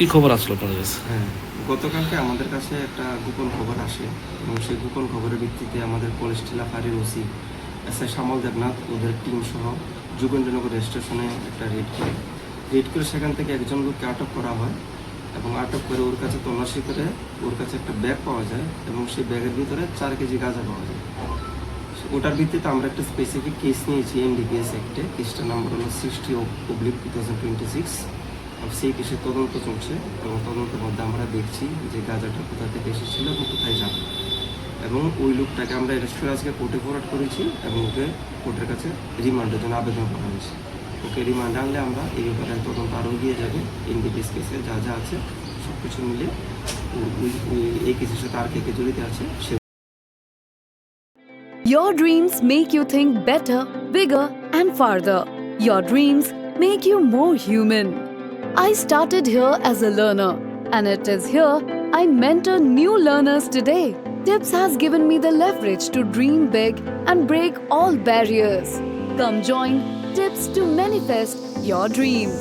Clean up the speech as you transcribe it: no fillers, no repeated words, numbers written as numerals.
কি খবর আসলো আপনাদের কাছে? হ্যাঁ, গতকালকে আমাদের কাছে একটা গোপন খবর আসে এবং সেই গোপন খবরের ভিত্তিতে আমাদের কলেজটিলা ফাঁড়ির ওসি এসআই শ্যামল দেবনাথ ওদের টিম সহ যোগেন্দ্রনগর রেল স্টেশনে একটা রেড করে সেখান থেকে একজন লোককে আটক করা হয় এবং আটক করে ওর কাছে তল্লাশি করে ওর কাছে একটা ব্যাগ পাওয়া যায় এবং সেই ব্যাগের ভিতরে 4 কেজি গাঁজা পাওয়া যায়। ওটার ভিত্তিতে আমরা একটা স্পেসিফিক কেস নিয়েছি এনডিপিএস অ্যাক্টে। কেসটার নাম্বার হলো 60/2026। সেই কেসের তদন্ত চলছে এবং তদন্তের মধ্যে আমরা দেখছি যে গাঁজাটা কোথা থেকে এসেছিল এবং কোথায় যাবে, এবং ওই লোকটাকে আমরা অ্যারেস্ট করে আজকে কোর্টে ফরওয়ার্ড করেছি এবং ওকে কোর্টের কাছে রিমান্ডের জন্য আবেদন করা হয়েছে। ওকে রিমান্ডে আনলে আমরা এই ব্যাপারে তদন্ত আরও এগিয়ে যাবে। এনডিপিএস কেসে যা যা আছে সব কিছু মিলে এই কেসের সাথে আর কে কে জড়িত আছে সে। Your dreams make you think better, bigger, and farther. Your dreams make you more human. I started here as a learner, and it is here I mentor new learners today. Tips has given me the leverage to dream big and break all barriers. Come join Tips to manifest your dreams.